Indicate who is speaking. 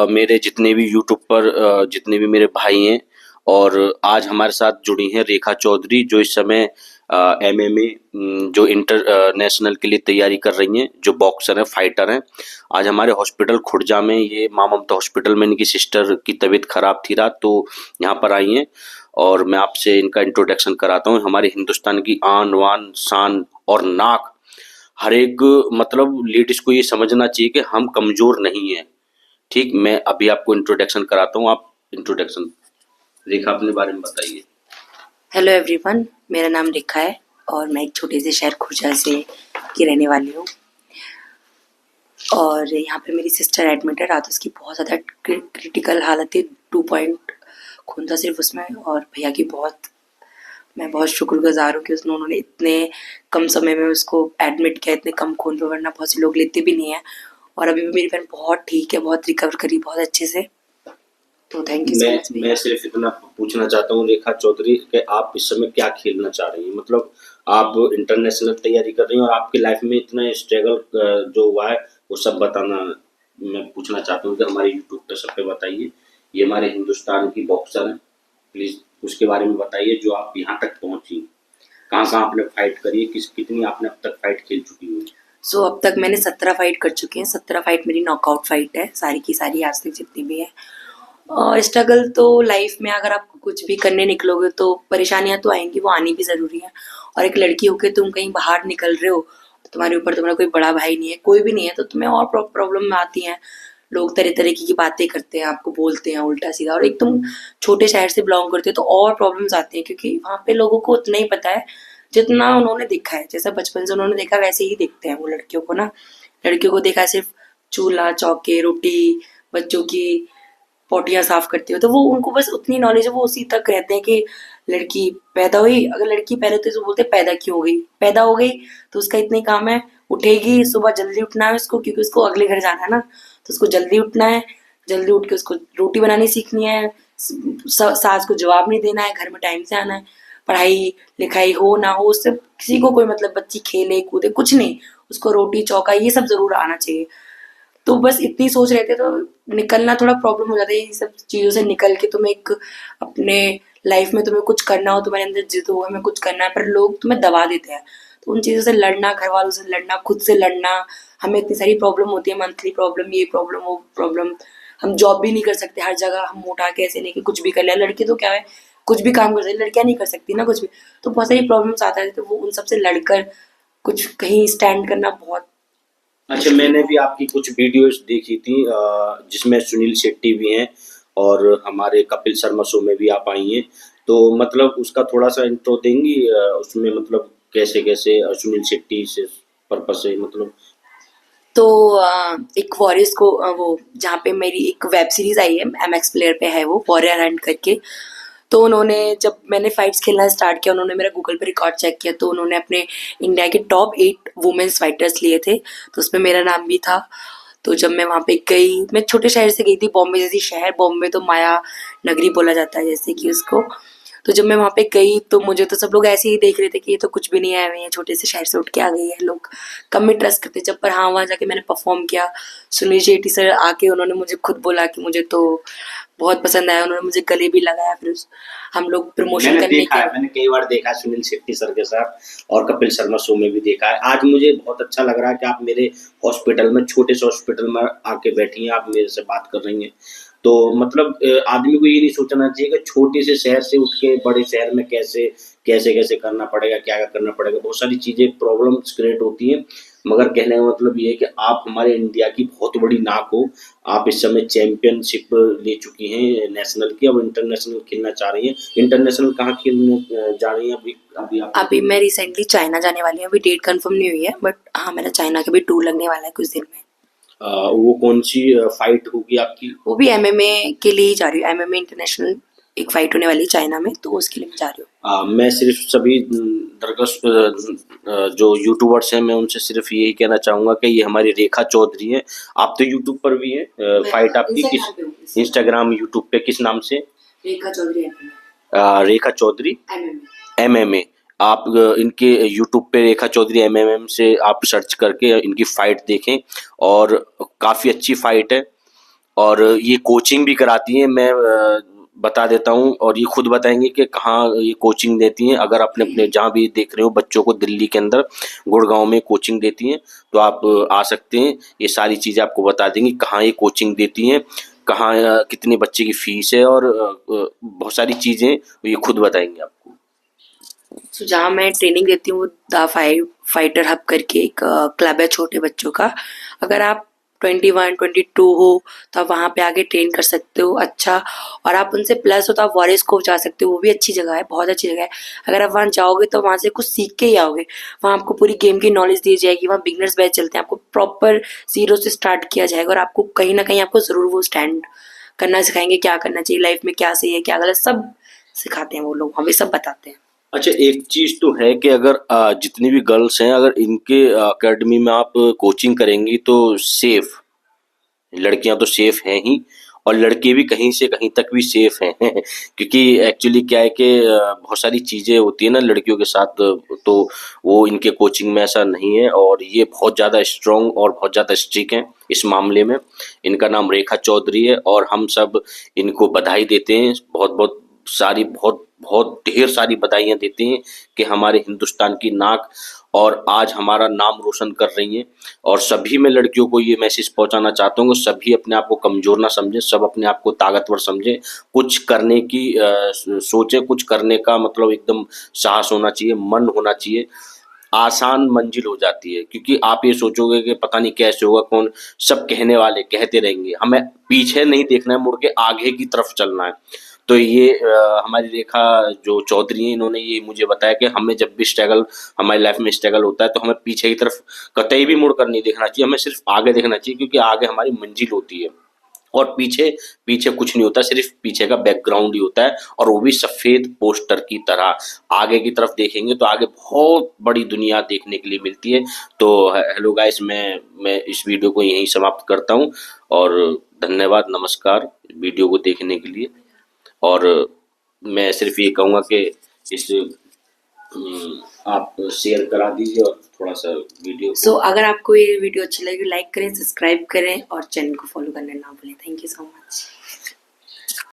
Speaker 1: मेरे जितने भी यूट्यूब पर जितने भी मेरे भाई हैं, और आज हमारे साथ जुड़ी हैं रेखा चौधरी, जो इस समय एमएमए जो इंटरनेशनल के लिए तैयारी कर रही हैं, जो बॉक्सर हैं, फाइटर हैं। आज हमारे हॉस्पिटल खुर्जा में, ये माँ ममता हॉस्पिटल में इनकी सिस्टर की तबीयत खराब थी रात, तो यहाँ पर आई हैं और मैं आपसे इनका इंट्रोडक्शन कराता हूँ। हमारे हिंदुस्तान की आन बान शान और नाक, हर एक मतलब लेडीज को ये समझना चाहिए कि हम कमजोर नहीं हैं। ठीक, मैं अभी आपको इंट्रोडक्शन कराता हूँ। आप इंट्रोडक्शन रेखा अपने बारे में बताइए।
Speaker 2: हेलो एवरीवन, मेरा नाम रेखा है और मैं एक छोटे से शहर खुर्जा से की रहने वाली हूँ। और यहाँ पे मेरी सिस्टर एडमिट है, रात उसकी बहुत ज़्यादा क्रिटिकल हालत थी, 2 पॉइंट खून था सिर्फ उसमें। और भैया की मैं बहुत शुक्रगुजार हूँ कि उन्होंने इतने कम समय में उसको एडमिट किया, इतने कम खून पे, वरना बहुत से लोग लेते भी नहीं है। और अभी भी मेरी बहन बहुत ठीक है, बहुत रिकवर करी बहुत अच्छे से। तो थैंक यू सो मच।
Speaker 1: मैं सिर्फ इतना पूछना चाहता हूँ रेखा चौधरी कि आप इस समय क्या खेलना चाह रही हैं? मतलब आप इंटरनेशनल तैयारी कर रही हैं और आपकी लाइफ में इतना स्ट्रगल जो हुआ है वो सब बताना मैं पूछना चाहता हूँ कि हमारे यूट्यूब पे सब पे बताइए। ये हमारे हिंदुस्तान की बॉक्सर हैं, प्लीज उसके बारे में बताइए, जो आप यहाँ तक पहुँची, कहाँ कहाँ आपने फाइट करी, कितनी आपने अब तक फाइट खेल चुकी हो?
Speaker 2: अब तक मैंने 17 फाइट कर चुकी हैं। 17 फाइट मेरी नॉकआउट फाइट है, सारी की सारी आज तक जितनी भी है। और स्ट्रगल तो लाइफ में अगर आप कुछ भी करने निकलोगे तो परेशानियां तो आएंगी, वो आनी भी जरूरी है। और एक लड़की होकर तुम कहीं बाहर निकल रहे हो तो तुम्हारे ऊपर तुम्हारा कोई बड़ा भाई नहीं है, कोई भी नहीं है, तो तुम्हें और प्रॉब्लम में आती हैं। लोग तरह तरह की बातें करते हैं, आपको बोलते हैं उल्टा सीधा। और एक तुम छोटे शहर से बिलोंग करते हो तो और प्रॉब्लम्स आती हैं, क्योंकि वहाँ पे लोगों को उतना ही पता है जितना उन्होंने देखा है। जैसा बचपन से उन्होंने देखा वैसे ही देखते हैं वो लड़कियों को ना। लड़कियों को देखा है सिर्फ चूल्हा चौके, रोटी, बच्चों की पोटियां साफ करती हो, तो वो उनको बस उतनी नॉलेज है, वो उसी तक रहते हैं कि लड़की पैदा हुई। अगर लड़की पैदा होती है तो बोलते पैदा क्यों हो गई, पैदा हो गई तो उसका इतना ही काम है, उठेगी सुबह जल्दी उठना है उसको, क्योंकि उसको अगले घर जाना है ना, तो उसको जल्दी उठना है, जल्दी उठ के उसको रोटी बनानी सीखनी है, सास को जवाब नहीं देना है, घर में टाइम से आना है। पढ़ाई लिखाई हो ना हो उससे किसी को कोई मतलब, बच्ची खेले कूदे कुछ नहीं, उसको रोटी चौका ये सब जरूर आना चाहिए। तो बस इतनी सोच रहे थे, तो निकलना थोड़ा प्रॉब्लम हो जाता है। ये सब चीज़ों से निकल के तुम एक अपने लाइफ में तुम्हें कुछ करना हो, तुम्हारे अंदर जिद हो हमें कुछ करना है, पर लोग तुम्हें दबा देते हैं। तो उन चीज़ों से लड़ना, घर वालों से लड़ना, खुद से लड़ना, हमें इतनी सारी प्रॉब्लम होती है, मंथली प्रॉब्लम, ये प्रॉब्लम वो प्रॉब्लम। हम जॉब भी नहीं कर सकते हर जगह, हम उठा के ऐसे नहीं कि कुछ भी कर लिया। लड़के तो क्या है, कुछ भी काम कर सकते, लड़कियां नहीं कर सकती ना कुछ भी। तो बहुत सारी प्रॉब्लम्स आता है, तो वो उन सबसे लड़कर कुछ कहीं स्टैंड करना बहुत।
Speaker 1: अच्छा, मैंने भी आपकी कुछ वीडियोस देखी थी जिसमें सुनील शेट्टी भी हैं और हमारे कपिल शर्मा शो में भी आप आई हैं, तो मतलब उसका थोड़ा सा इंट्रो देंगी? उसमें मतलब कैसे कैसे सुनील शेट्टी से पर्पस से मतलब।
Speaker 2: तो एक वॉरियर्स को वो जहाँ पे मेरी एक वेब सीरीज आई है, एमएक्स प्लेयर पे है वो, वॉरियर हंट करके। तो उन्होंने, जब मैंने फाइट्स खेलना स्टार्ट किया, उन्होंने मेरा गूगल पे रिकॉर्ड चेक किया, तो उन्होंने अपने इंडिया के टॉप 8 वुमेन्स फाइटर्स लिए थे, तो उसमें मेरा नाम भी था। तो जब मैं वहाँ पे गई, मैं छोटे शहर से गई थी, बॉम्बे जैसी शहर, बॉम्बे तो माया नगरी बोला जाता है जैसे कि उसको। तो जब मैं वहाँ पे गई तो मुझे तो सब लोग ऐसे ही देख रहे थे कि ये तो कुछ भी नहीं आए हुए हैं, छोटे से शहर से उठ के आ गई है, लोग कम में ट्रस्ट करते जब। पर हाँ, वहाँ जाके मैंने परफॉर्म किया। सुनील शेट्टी सर आके उन्होंने मुझे खुद बोला कि मुझे तो बहुत पसंद आया, उन्होंने मुझे गले भी लगाया। फिर हम लोग प्रमोशन करने के,
Speaker 1: मैंने कई बार देखा है सुनील शेट्टी सर के साथ और कपिल शर्मा शो में भी देखा है। आज मुझे बहुत अच्छा लग रहा है कि आप मेरे हॉस्पिटल में, छोटे से हॉस्पिटल में आके बैठी हैं, आप मेरे से बात कर रही हैं। तो मतलब आदमी को ये नहीं सोचना चाहिए कि छोटे से शहर से उठ के बड़े शहर में कैसे कैसे कैसे करना पड़ेगा, क्या क्या करना पड़ेगा। बहुत सारी चीजें प्रॉब्लम्स क्रिएट होती हैं, मगर कहने का मतलब ये है कि आप हमारे इंडिया की बहुत बड़ी नाक हो। आप इस समय चैंपियनशिप ले चुकी हैं नेशनल की, अब इंटरनेशनल खेलना चाह रही हैं। इंटरनेशनल कहाँ खेलने जा रही हैं अभी आप?
Speaker 2: अभी मैं रिसेंटली चाइना जाने वाली हूँ, अभी डेट कंफर्म नहीं हुई है, बट हाँ मेरा चाइना का भी टूर लगने वाला है कुछ दिन में।
Speaker 1: वो कौन सी फाइट होगी आपकी?
Speaker 2: वो भी एमएमए के लिए ही जा रही हूँ, एमएमए इंटरनेशनल एक फाइट होने वाली है चाइना में, तो उसके लिए मैं जा रही हूँ।
Speaker 1: मैं सिर्फ सभी दरगस जो यूट्यूबर्स हैं, मैं उनसे सिर्फ यही कहना चाहूँगा कि ये हमारी रेखा चौधरी हैं। आप तो यूट्यूब पर भी हैं, फाइट आपकी किस इंस्टाग्राम यूट्यूब पे किस नाम से?
Speaker 2: रेखा चौधरी
Speaker 1: रेखा चौधरी
Speaker 2: एमएमए।
Speaker 1: एमएमए। आप इनके यूट्यूब पे रेखा चौधरी एमएमएम से आप सर्च करके इनकी फाइट देखें, और काफ़ी अच्छी फाइट है। और ये कोचिंग भी कराती हैं। मैं बता देता हूँ और ये खुद बताएंगे कि कहाँ ये कोचिंग देती हैं। अगर अपने अपने जहाँ भी देख रहे हो बच्चों को, दिल्ली के अंदर गुड़गांव में कोचिंग देती हैं, तो आप आ सकते हैं। ये सारी चीज़ें आपको बता देंगी कहाँ ये कोचिंग देती हैं, कहाँ कितने बच्चे की फीस है, और बहुत सारी चीज़ें ये खुद बताएंगे आपको।
Speaker 2: सो जहाँ मैं ट्रेनिंग देती हूँ वो द फाइटर हब करके एक क्लब है छोटे बच्चों का। अगर आप 21-22 हो तो आप वहाँ पे आके ट्रेन कर सकते हो अच्छा, और आप उनसे प्लस हो तो आप वॉरियर्स को जा सकते हो, वो भी अच्छी जगह है, बहुत अच्छी जगह है। अगर आप वहाँ जाओगे तो वहाँ से कुछ सीख के ही आओगे। वहाँ आपको पूरी गेम की नॉलेज दी जाएगी, वहाँ बिगनर्स बैच चलते हैं, आपको प्रॉपर जीरो से स्टार्ट किया जाएगा, और आपको कहीं ना कहीं आपको ज़रूर वो स्टैंड करना सिखाएंगे, क्या करना चाहिए लाइफ में, क्या सही है क्या गलत, सब सिखाते हैं वो लोग, हमें सब बताते हैं।
Speaker 1: अच्छा, एक चीज़ तो है कि अगर जितनी भी गर्ल्स हैं, अगर इनके अकेडमी में आप कोचिंग करेंगी तो सेफ, लड़कियां तो सेफ हैं ही, और लड़के भी कहीं से कहीं तक भी सेफ हैं क्योंकि एक्चुअली क्या है कि बहुत सारी चीज़ें होती है ना लड़कियों के साथ, तो वो इनके कोचिंग में ऐसा नहीं है, और ये बहुत ज़्यादा स्ट्रॉन्ग और बहुत ज़्यादा स्ट्रिक्ट हैं इस मामले में। इनका नाम रेखा चौधरी है, और हम सब इनको बधाई देते हैं, बहुत बहुत सारी, बहुत बहुत ढेर सारी बधाइयाँ देते हैं कि हमारे हिंदुस्तान की नाक और आज हमारा नाम रोशन कर रही हैं। और सभी मैं लड़कियों को ये मैसेज पहुंचाना चाहता हूँ कि सभी अपने आप को कमज़ोर ना समझें, सब अपने आप को ताकतवर समझें, कुछ करने की सोचें, कुछ करने का मतलब एकदम साहस होना चाहिए, मन होना चाहिए। आसान मंजिल हो जाती है, क्योंकि आप ये सोचोगे कि पता नहीं कैसे होगा, कौन, सब कहने वाले कहते रहेंगे, हमें पीछे नहीं देखना है, मुड़ के आगे की तरफ चलना है। तो ये हमारी रेखा जो चौधरी हैं, इन्होंने ये मुझे बताया कि हमें जब भी स्ट्रगल, हमारी लाइफ में स्ट्रगल होता है, तो हमें पीछे की तरफ कतई भी मुड़कर नहीं देखना चाहिए, हमें सिर्फ आगे देखना चाहिए, क्योंकि आगे हमारी मंजिल होती है। और पीछे पीछे कुछ नहीं होता, सिर्फ पीछे का बैकग्राउंड ही होता है, और वो भी सफेद पोस्टर की तरह। आगे की तरफ देखेंगे तो आगे बहुत बड़ी दुनिया देखने के लिए मिलती है। तो हेलो गाइस, मैं इस वीडियो को यहीं समाप्त करता हूँ, और धन्यवाद, नमस्कार वीडियो को देखने के लिए। और मैं सिर्फ ये कहूँगा कि इस आप शेयर करा दीजिए, और थोड़ा सा वीडियो
Speaker 2: सो
Speaker 1: को
Speaker 2: अगर आपको ये वीडियो अच्छी लगी लाइक करें, सब्सक्राइब करें और चैनल को फॉलो करना ना भूलें। Thank you so much.